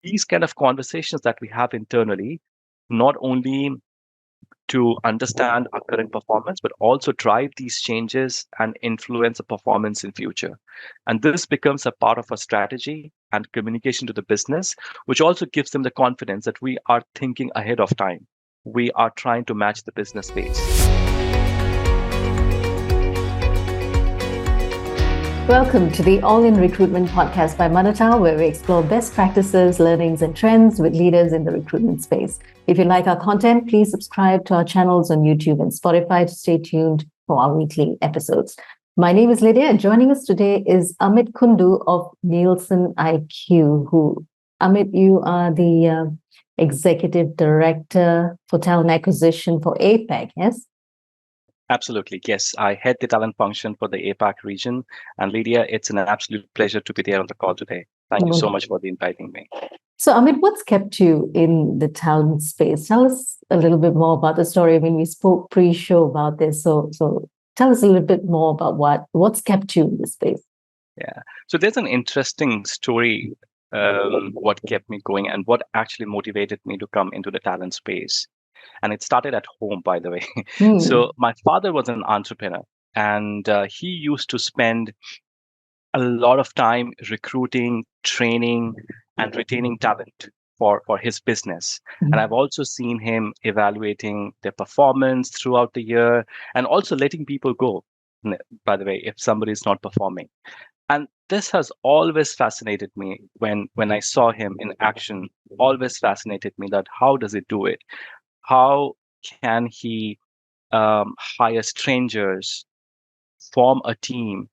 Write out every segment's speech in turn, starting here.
these kind of conversations that we have internally, not only to understand our current performance, but also drive these changes and influence the performance in future. And this becomes a part of our strategy and communication to the business, which also gives them the confidence that we are thinking ahead of time. We are trying to match the business pace. Welcome to the All in Recruitment podcast by Manatal, where we explore best practices, learnings, and trends with leaders in the recruitment space. If you like our content, please subscribe to our channels on YouTube and Spotify to stay tuned for our weekly episodes. My name is Lydia, and joining us today is Amit Kundu of NielsenIQ, who, Amit, you are the Executive Director for Talent Acquisition for APAC, yes? Absolutely. Yes, I head the talent function for the APAC region. And Lydia, it's an absolute pleasure to be there on the call today. Thank you so much for inviting me. So, Amit, what's kept you in the talent space? Tell us a little bit more about the story. I mean, we spoke pre-show about this. So tell us a little bit more about what's kept you in this space. Yeah. So there's an interesting story, what kept me going and what actually motivated me to come into the talent space. And it started at home, by the way. So my father was an entrepreneur, and he used to spend a lot of time recruiting, training, and retaining talent for his business. And I've also seen him evaluating their performance throughout the year and also letting people go, by the way, if somebody is not performing. And this has always fascinated me when I saw him in action, always fascinated me that how does he do it? How can he hire strangers, form a team,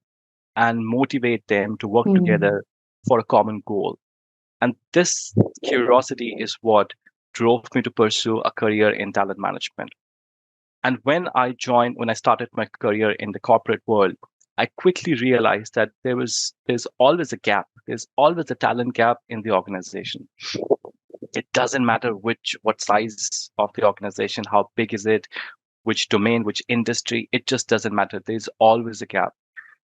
and motivate them to work together for a common goal? And this curiosity is what drove me to pursue a career in talent management. And when I started my career in the corporate world, I quickly realized that there's always a gap. There's always a talent gap in the organization. It doesn't matter what size of the organization, how big is it, which domain, which industry, it just doesn't matter. There's always a gap.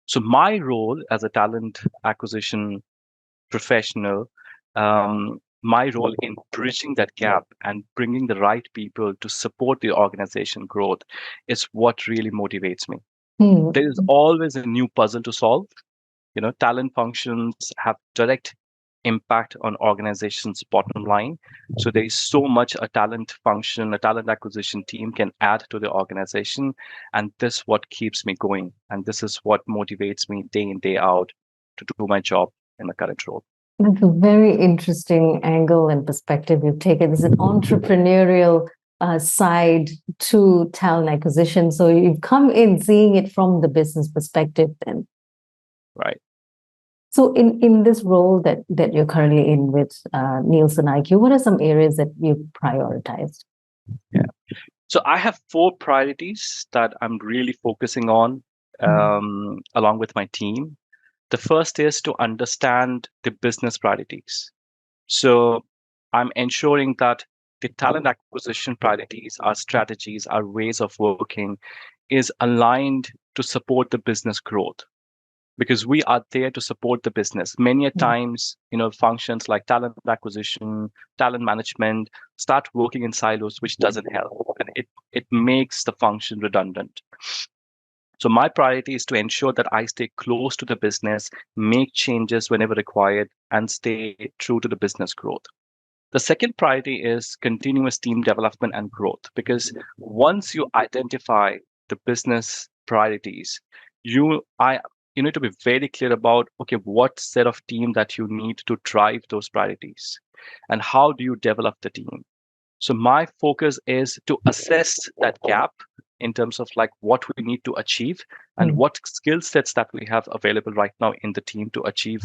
So my role as a talent acquisition professional, my role in bridging that gap and bringing the right people to support the organization growth is what really motivates me. There is always a new puzzle to solve. Talent functions have direct impact on organizations' bottom line. So there is so much a talent function, a talent acquisition team can add to the organization. And this is what keeps me going. And this is what motivates me day in, day out to do my job in the current role. That's a very interesting angle and perspective you've taken. There's an entrepreneurial side to talent acquisition. So you've come in seeing it from the business perspective then. Right. So in this role that you're currently in with NielsenIQ, what are some areas that you've prioritized? Yeah. So I have 4 priorities that I'm really focusing on along with my team. The first is to understand the business priorities. So I'm ensuring that the talent acquisition priorities, our strategies, our ways of working is aligned to support the business growth. Because we are there to support the business. Many a times, functions like talent acquisition, talent management start working in silos, which doesn't help. And it makes the function redundant. So my priority is to ensure that I stay close to the business, make changes whenever required, and stay true to the business growth. The second priority is continuous team development and growth, because once you identify the business priorities, you need to be very clear about, okay, what set of team that you need to drive those priorities and how do you develop the team. So my focus is to assess that gap in terms of like what we need to achieve and what skill sets that we have available right now in the team to achieve,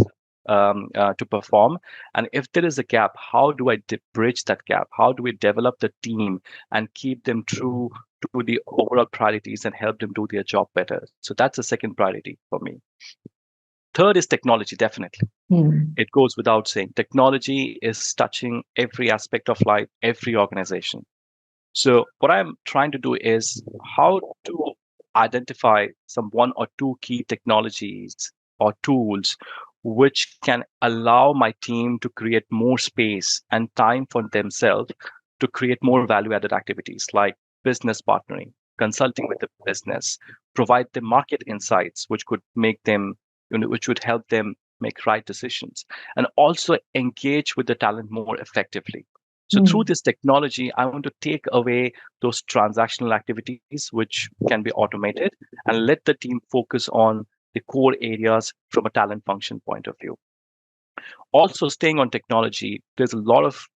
to perform. And if there is a gap, how do I bridge that gap? How do we develop the team and keep them true to the overall priorities and help them do their job better? So that's the second priority for me. Third is technology, definitely. It goes without saying. Technology is touching every aspect of life, every organization. So what I'm trying to do is how to identify some 1 or 2 key technologies or tools which can allow my team to create more space and time for themselves to create more value added activities like business partnering, consulting with the business, provide them market insights, which could make them, which would help them make right decisions, and also engage with the talent more effectively. So through Mm. this technology, I want to take away those transactional activities, which can be automated, and let the team focus on the core areas from a talent function point of view. Also, staying on technology, there's a lot of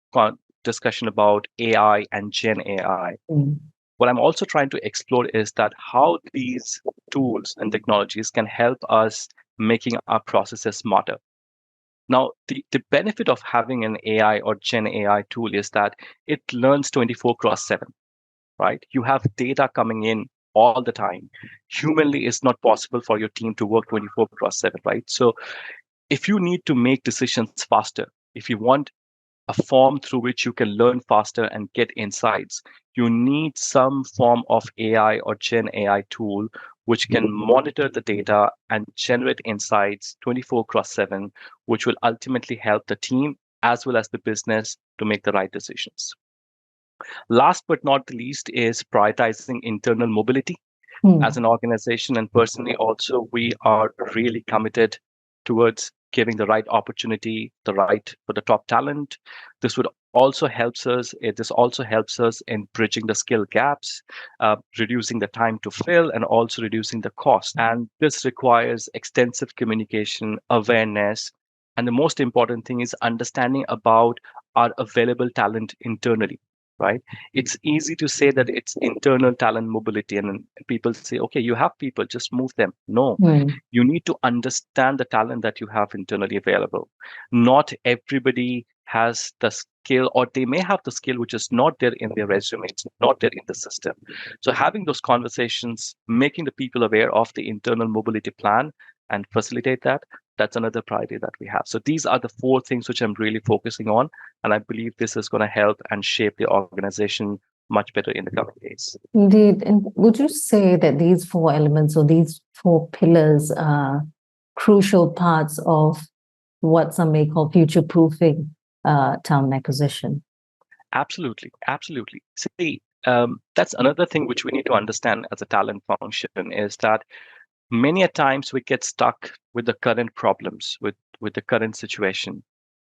discussion about AI and Gen AI. Mm. What I'm also trying to explore is that how these tools and technologies can help us making our processes smarter. Now, the benefit of having an AI or Gen AI tool is that it learns 24 cross 7, right? You have data coming in all the time. Humanly, it's not possible for your team to work 24 cross 7, right? So if you need to make decisions faster, if you want a form through which you can learn faster and get insights, you need some form of AI or Gen AI tool which can monitor the data and generate insights 24 cross 7, which will ultimately help the team as well as the business to make the right decisions. Last but not the least is prioritizing internal mobility. As Mm. an organization and personally also, we are really committed towards giving the right opportunity, the right for the top talent. This would also helps us. This also helps us in bridging the skill gaps, reducing the time to fill, and also reducing the cost. And this requires extensive communication, awareness, and the most important thing is understanding about our available talent internally. Right? It's easy to say that it's internal talent mobility, and then people say, okay, you have people, just move them. No, Mm. you need to understand the talent that you have internally available. Not everybody has the skill, or they may have the skill which is not there in their resume, it's not there in the system. So having those conversations, making the people aware of the internal mobility plan and facilitate that, that's another priority that we have. So these are the four things which I'm really focusing on, and I believe this is going to help and shape the organization much better in the coming days. Indeed. And would you say that these four elements or these four pillars are crucial parts of what some may call future proofing talent acquisition? Absolutely, absolutely. See, that's another thing which we need to understand as a talent function is that many a times we get stuck with the current problems, with the current situation.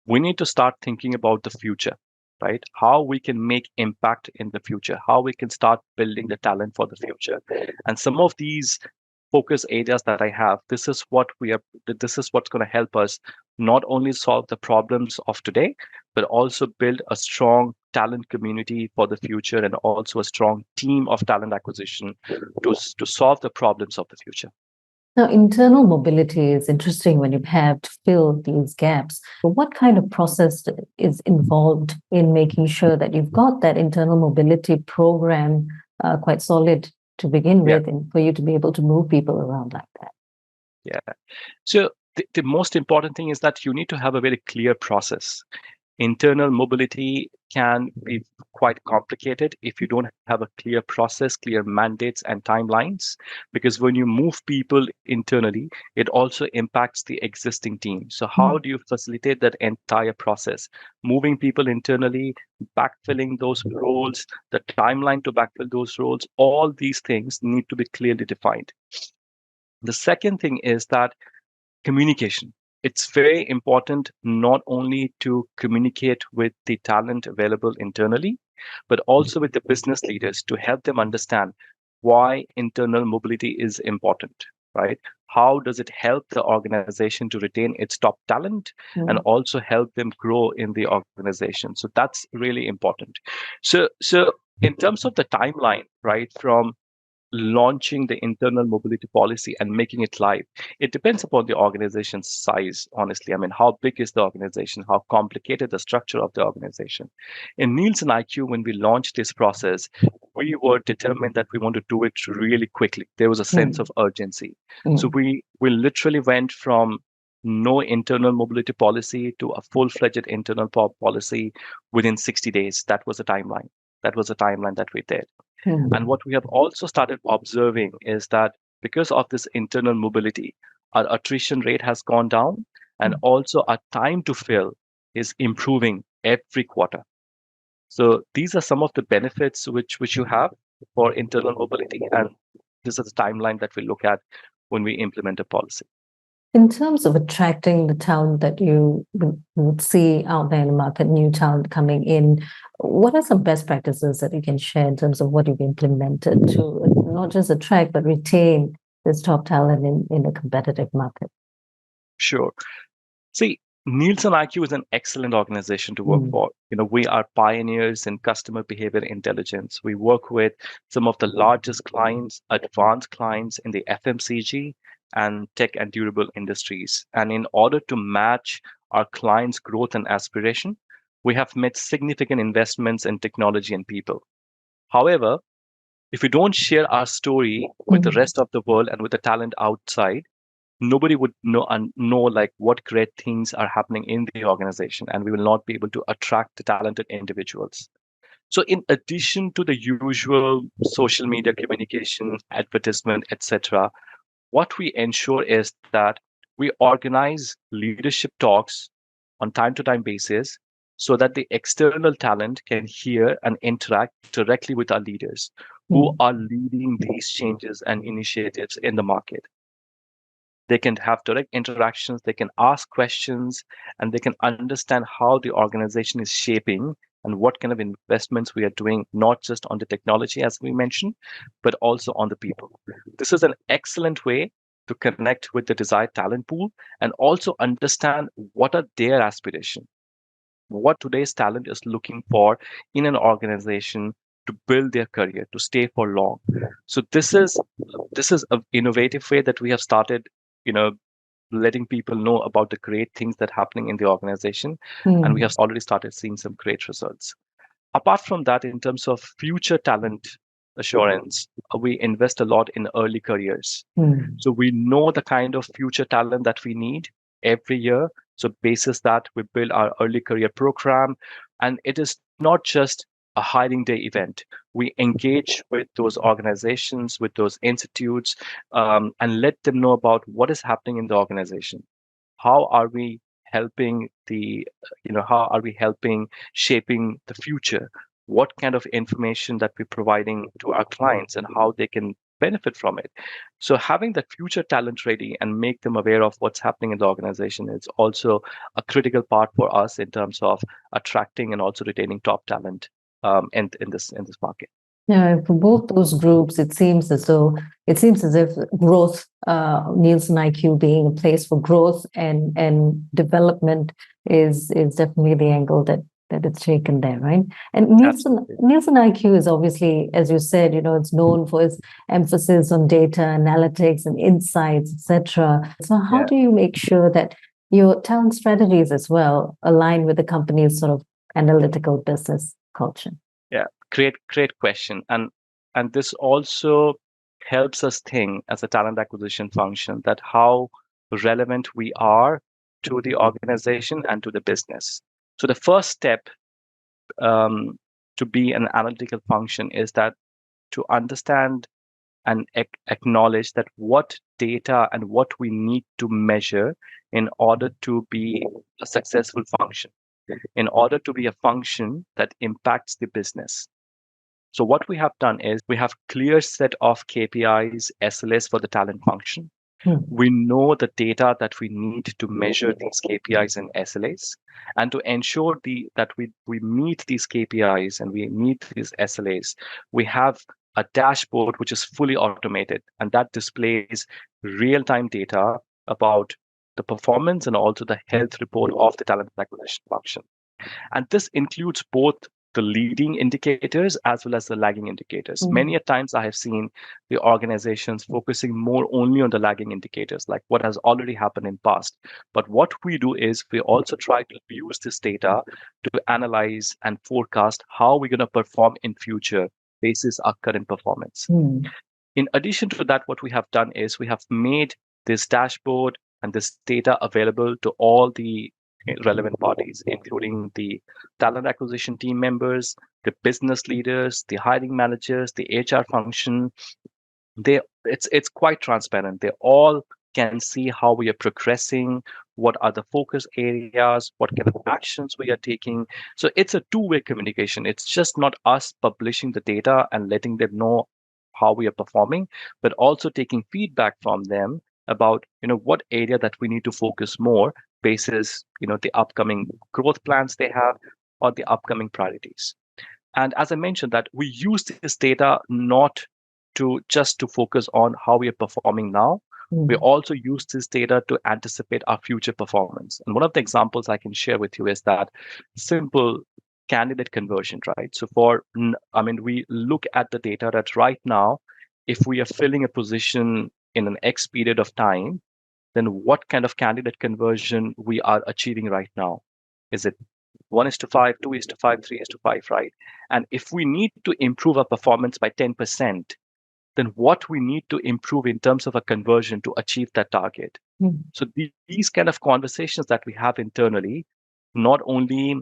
We need to start thinking about the future, right? How we can make impact in the future, how we can start building the talent for the future. And some of these focus areas that I have, this is what's going to help us not only solve the problems of today, but also build a strong talent community for the future and also a strong team of talent acquisition to solve the problems of the future. Now, internal mobility is interesting when you have to fill these gaps. But what kind of process is involved in making sure that you've got that internal mobility program quite solid to begin Yeah, with, and for you to be able to move people around like that? yeah. So the most important thing is that you need to have a very clear process. Internal mobility can be quite complicated if you don't have a clear process, clear mandates, and timelines. Because when you move people internally, it also impacts the existing team. So, how do you facilitate that entire process? Moving people internally, backfilling those roles, the timeline to backfill those roles, all these things need to be clearly defined. The second thing is that communication. It's very important not only to communicate with the talent available internally, but also with the business leaders to help them understand why internal mobility is important, right? How does it help the organization to retain its top talent and Mm. also help them grow in the organization? So that's really important. So in terms of the timeline, right, from launching the internal mobility policy and making it live, it depends upon the organization's size, honestly. I mean, how big is the organization? How complicated the structure of the organization? In Nielsen IQ, when we launched this process, we were determined that we want to do it really quickly. There was a sense Mm. of urgency. So Mm. we literally went from no internal mobility policy to a full-fledged internal policy within 60 days. That was a timeline. That was a timeline that we did. And Mm. what we have also started observing is that because of this internal mobility, our attrition rate has gone down. And also our time to fill is improving every quarter. So these are some of the benefits which you have for internal mobility, and this is the timeline that we look at when we implement a policy. In terms of attracting the talent that you would see out there in the market, new talent coming in, what are some best practices that you can share in terms of what you've implemented to not just attract but retain this top talent in a competitive market? Sure. See, NielsenIQ is an excellent organization to work for. We are pioneers in customer behavior intelligence. We work with some of the largest clients, advanced clients in the FMCG and tech and durable industries. And in order to match our clients' growth and aspiration, we have made significant investments in technology and people. However, if we don't share our story with the rest of the world and with the talent outside, nobody would know like what great things are happening in the organization, and we will not be able to attract the talented individuals. So in addition to the usual social media communication, advertisement, etc., what we ensure is that we organize leadership talks on time to time basis so that the external talent can hear and interact directly with our leaders who are leading these changes and initiatives in the market. They can have direct interactions, they can ask questions, and they can understand how the organization is shaping and what kind of investments we are doing, not just on the technology, as we mentioned, but also on the people. This is an excellent way to connect with the desired talent pool and also understand what are their aspirations, what today's talent is looking for in an organization to build their career, to stay for long. So this is an innovative way that we have started, letting people know about the great things that are happening in the organization. And we have already started seeing some great results. Apart from that, in terms of future talent assurance, we invest a lot in early careers. So we know the kind of future talent that we need every year. So basis that, we build our early career program. And it is not just a hiring day event. We engage with those organizations, with those institutes, and let them know about what is happening in the organization. How are we helping how are we helping shaping the future? What kind of information that we're providing to our clients and how they can benefit from it. So having the future talent ready and make them aware of what's happening in the organization is also a critical part for us in terms of attracting and also retaining top talent in this market. Yeah, for both those groups, it seems as if growth, NielsenIQ being a place for growth and development is definitely the angle that it's taken there, right? And NielsenIQ is obviously, as you said, it's known for its emphasis on data analytics and insights, etc. So how do you make sure that your talent strategies as well align with the company's sort of analytical business culture? Yeah, great question. And this also helps us think as a talent acquisition function that how relevant we are to the organization and to the business. So the first step to be an analytical function is that to understand and acknowledge that what data and what we need to measure in order to be a successful function, in order to be a function that impacts the business. So what we have done is we have clear set of KPIs, SLAs for the talent function. We know the data that we need to measure these KPIs and SLAs, and to ensure that we meet these KPIs and we meet these SLAs, we have a dashboard which is fully automated, and that displays real-time data about the performance and also the health report of the talent acquisition function. And this includes both the leading indicators as well as the lagging indicators. Many a times I have seen the organizations focusing more only on the lagging indicators, like what has already happened in past. But what we do is we also try to use this data to analyze and forecast how we're going to perform in future basis our current performance. In addition to that, what we have done is we have made this dashboard and this data available to all the relevant parties, including the talent acquisition team members, the business leaders, the hiring managers, the HR function. It's quite transparent. They all can see how we are progressing, what are the focus areas, what kind of actions we are taking. So it's a two-way communication. It's just not us publishing the data and letting them know how we are performing, but also taking feedback from them about what area that we need to focus more basis the upcoming growth plans they have or the upcoming priorities. And as I mentioned, that we use this data not to focus on how we are performing now. We also use this data to anticipate our future performance. And one of the examples I can share with you is that simple candidate conversion, right? So we look at the data that right now, if we are filling a position in an X period of time, then what kind of candidate conversion we are achieving right now? Is it 1:5, 2:5, 3:5, right? And if we need to improve our performance by 10%, then what we need to improve in terms of a conversion to achieve that target. So these kind of conversations that we have internally, not only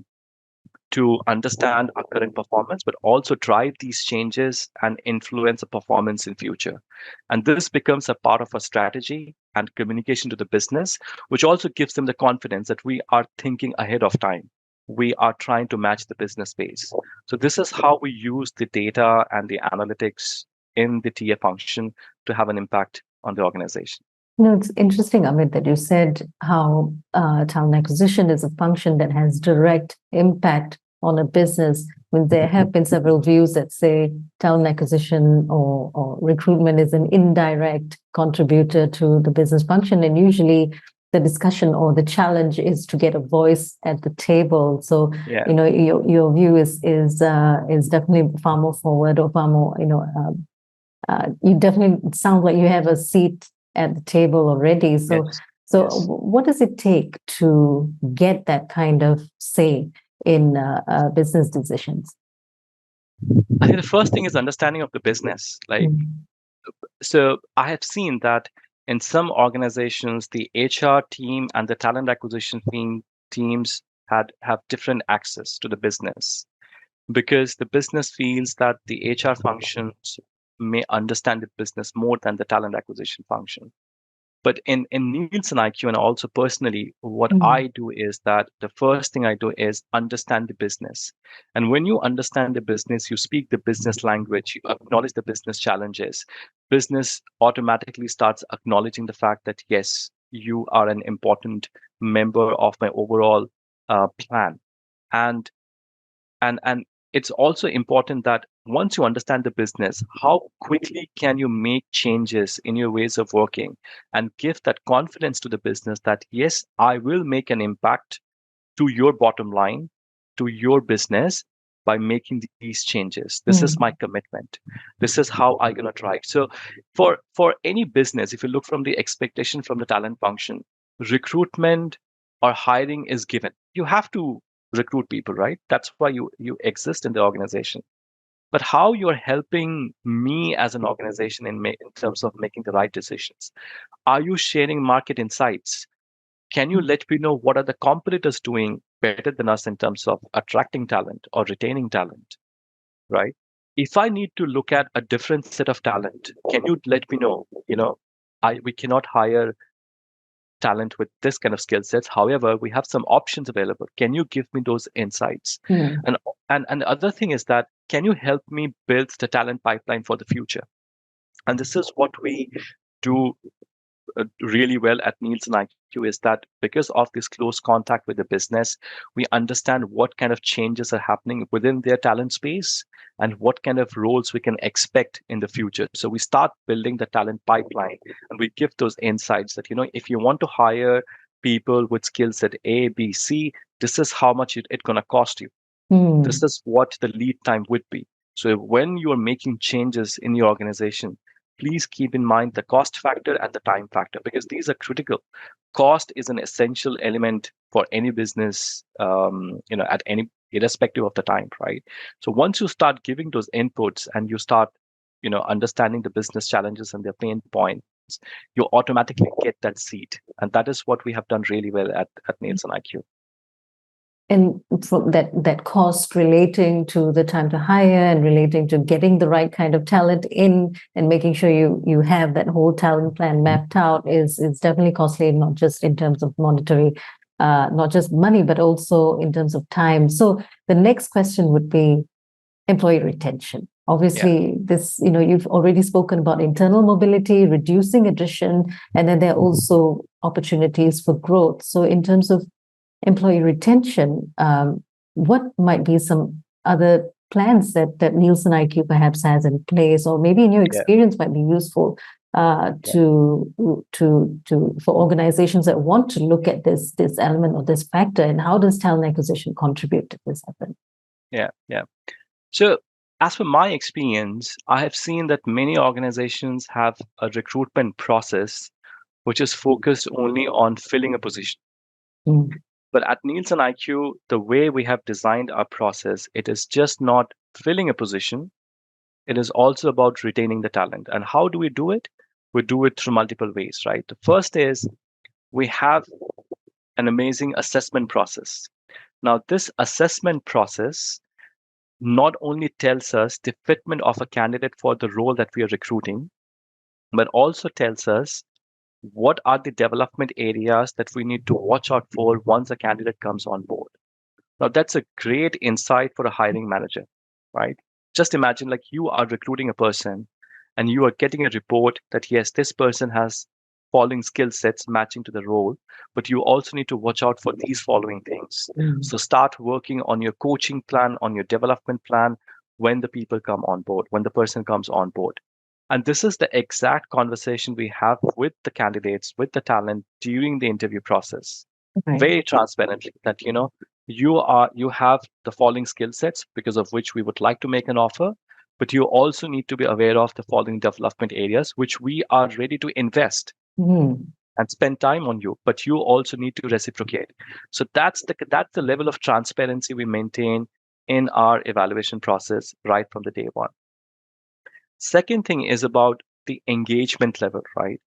to understand our current performance, but also drive these changes and influence the performance in future. And this becomes a part of our strategy and communication to the business, which also gives them the confidence that we are thinking ahead of time. We are trying to match the business pace. So this is how we use the data and the analytics in the TA function to have an impact on the organization. It's interesting, Amit, that you said how talent acquisition is a function that has direct impact on a business. When there have been several views that say talent acquisition or recruitment is an indirect contributor to the business function, and usually the discussion or the challenge is to get a voice at the table. So your view is definitely far more forward, or far more you definitely sound like you have a seat at the table already. So what does it take to get that kind of say in business decisions? I think the first thing is understanding of the business. So I have seen that in some organizations, the HR team and the talent acquisition teams have different access to the business, because the business feels that the HR functions may understand the business more than the talent acquisition function. But in NielsenIQ, and also personally, what I do is that the first thing I do is understand the business. And when you understand the business, you speak the business language, you acknowledge the business challenges, business automatically starts acknowledging the fact that, yes, you are an important member of my overall plan. And it's also important that once you understand the business, how quickly can you make changes in your ways of working and give that confidence to the business that, yes, I will make an impact to your bottom line, to your business by making these changes. This is my commitment. This is how I'm going to drive. So for any business, if you look from the expectation from the talent function, recruitment or hiring is given. You have to recruit people, right? That's why you exist in the organization. But how you're helping me as an organization in terms of making the right decisions? Are you sharing market insights? Can you let me know what are the competitors doing better than us in terms of attracting talent or retaining talent, right? If I need to look at a different set of talent, can you let me know? We cannot hire talent with this kind of skill sets. However, we have some options available. Can you give me those insights? And the other thing is that, can you help me build the talent pipeline for the future? And this is what we do really well at NielsenIQ, is that because of this close contact with the business, we understand what kind of changes are happening within their talent space and what kind of roles we can expect in the future. So we start building the talent pipeline, and we give those insights that, if you want to hire people with skill set A, B, C, this is how much it's going to cost you. This is what the lead time would be. So when you are making changes in your organization, please keep in mind the cost factor and the time factor, because these are critical. Cost is an essential element for any business, at any, irrespective of the time, right? So once you start giving those inputs and you start, understanding the business challenges and their pain points, you automatically get that seat. And that is what we have done really well at NielsenIQ. And from that cost relating to the time to hire and relating to getting the right kind of talent in and making sure you have that whole talent plan mapped out is definitely costly, not just in terms of monetary, not just money, but also in terms of time. So the next question would be employee retention. Obviously, this, you've already spoken about internal mobility, reducing attrition, and then there are also opportunities for growth. So in terms of employee retention, what might be some other plans that Nielsen IQ perhaps has in place, or maybe in your experience might be useful to for organizations that want to look at this element or this factor, and how does talent acquisition contribute to this effort? Yeah. So as per my experience, I have seen that many organizations have a recruitment process which is focused only on filling a position. But at Nielsen IQ, the way we have designed our process, it is just not filling a position. It is also about retaining the talent. And how do we do it? We do it through multiple ways, right? The first is we have an amazing assessment process. Now, this assessment process not only tells us the fitment of a candidate for the role that we are recruiting, but also tells us what are the development areas that we need to watch out for once a candidate comes on board. Now, that's a great insight for a hiring manager, right? Just imagine like you are recruiting a person and you are getting a report that, yes, this person has following skill sets matching to the role, but you also need to watch out for these following things. So start working on your coaching plan, on your development plan when the people come on board, when the person comes on board. And this is the exact conversation we have with the candidates, with the talent during the interview process. Very transparently that, you have the following skill sets because of which we would like to make an offer, but you also need to be aware of the following development areas which we are ready to invest and spend time on you, but you also need to reciprocate. So that's the level of transparency we maintain in our evaluation process right from the day one. Second thing is about the engagement level, right?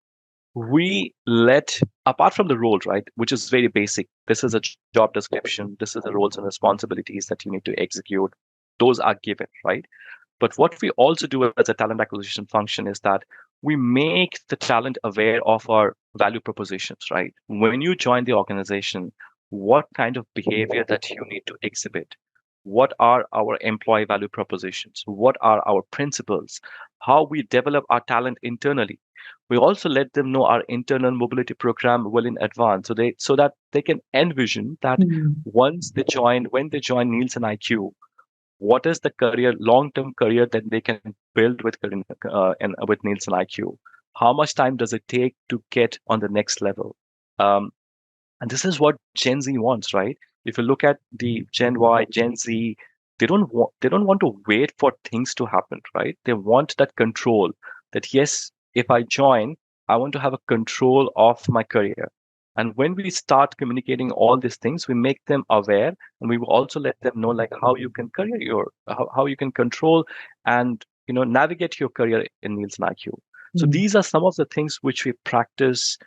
We let, apart from the role, right, which is very basic, this is a job description, this is the roles and responsibilities that you need to execute. Those are given, right? But what we also do as a talent acquisition function is that we make the talent aware of our value propositions, right? When you join the organization, what kind of behavior that you need to exhibit? What are our employee value propositions? What are our principles? How we develop our talent internally. We also let them know our internal mobility program well in advance, so that they can envision that when they join Nielsen IQ, what is the long-term career that they can build with with Nielsen IQ? How much time does it take to get on the next level? And this is what Gen Z wants, right? If you look at the Gen Y, Gen Z, they don't want to wait for things to happen, right? They want that control. That yes, if I join, I want to have a control of my career. And when we start communicating all these things, we make them aware, and we will also let them know like how you can how you can control and navigate your career in Nielsen IQ. So these are some of the things which we practice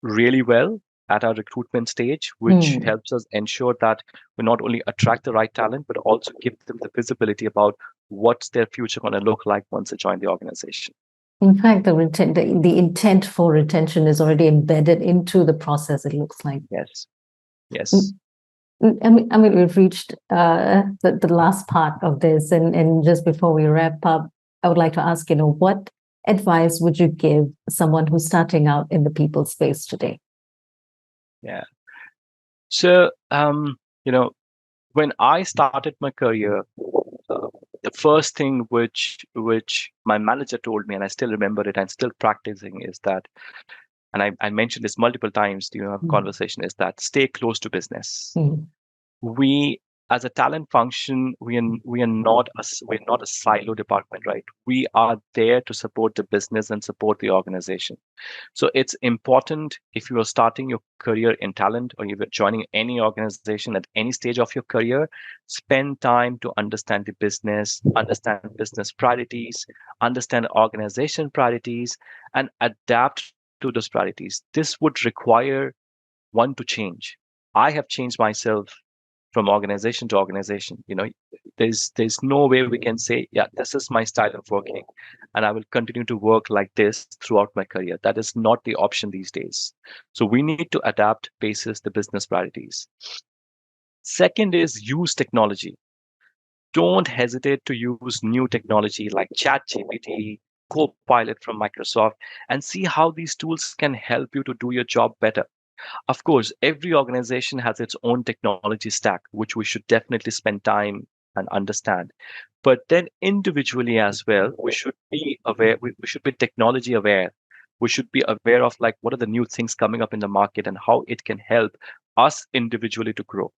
really well at our recruitment stage, which helps us ensure that we not only attract the right talent, but also give them the visibility about what's their future going to look like once they join the organization. In fact, the intent for retention is already embedded into the process, it looks like. Yes. I mean, we've reached the last part of this, and just before we wrap up, I would like to ask, what advice would you give someone who's starting out in the people space today? Yeah. So, when I started my career, the first thing which my manager told me, and I still remember it and still practicing, is that, and I mentioned this multiple times during our conversation, is that stay close to business. We, as a talent function, we're not a silo department, right? We are there to support the business and support the organization. So it's important, if you are starting your career in talent or you're joining any organization at any stage of your career, spend time to understand the business, understand business priorities, understand organization priorities, and adapt to those priorities. This would require one to change. I have changed myself from organization to organization. There's no way we can say, yeah, this is my style of working, and I will continue to work like this throughout my career. That is not the option these days. So we need to adapt basis the business priorities. Second is use technology. Don't hesitate to use new technology like ChatGPT, Copilot from Microsoft, and see how these tools can help you to do your job better. Of course, every organization has its own technology stack, which we should definitely spend time and understand. But then individually as well, we should be aware, we should be technology aware. We should be aware of like what are the new things coming up in the market and how it can help us individually to grow.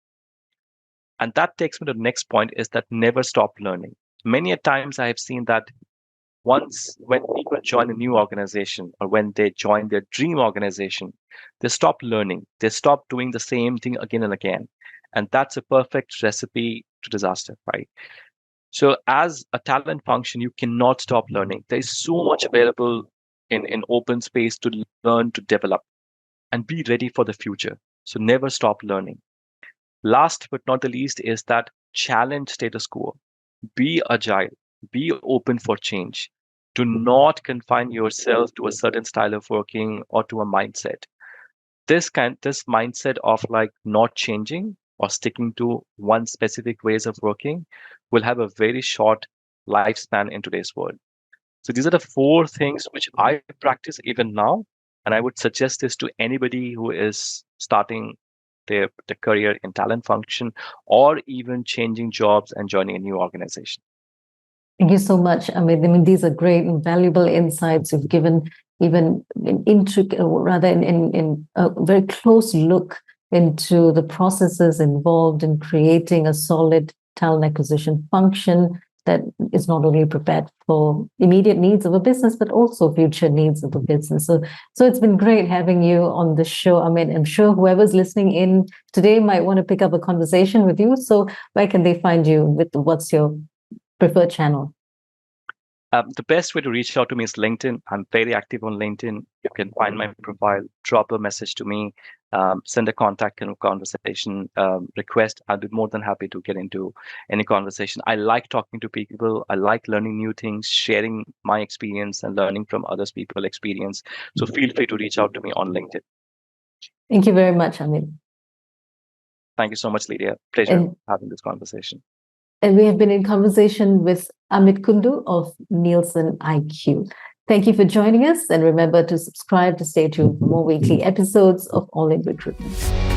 And that takes me to the next point is that never stop learning. Many a times I have seen that once when people join a new organization or when they join their dream organization, they stop learning. They stop doing the same thing again and again. And that's a perfect recipe to disaster, right? So as a talent function, you cannot stop learning. There is so much available in open space to learn, to develop, and be ready for the future. So never stop learning. Last but not the least is that challenge status quo. Be agile, be open for change. Do not confine yourself to a certain style of working or to a mindset. This mindset of like not changing or sticking to one specific ways of working will have a very short lifespan in today's world. So these are the four things which I practice even now, and I would suggest this to anybody who is starting their career in talent function or even changing jobs and joining a new organization. Thank you so much. I mean, these are great and valuable insights you've given, even in intricate, or rather in a very close look into the processes involved in creating a solid talent acquisition function that is not only prepared for immediate needs of a business, but also future needs of a business. So it's been great having you on the show. I mean, I'm sure whoever's listening in today might want to pick up a conversation with you. So where can they find you? What's your preferred channel? The best way to reach out to me is LinkedIn. I'm very active on LinkedIn. You can find my profile, drop a message to me, send a contact conversation request. I'll be more than happy to get into any conversation. I like talking to people. I like learning new things, sharing my experience and learning from others people's experience. So feel free to reach out to me on LinkedIn. Thank you very much, Amit. Thank you so much, Lydia. Pleasure having this conversation. And we have been in conversation with Amit Kundu of NielsenIQ. Thank you for joining us, and remember to subscribe to stay tuned for more weekly episodes of All in Recruitment.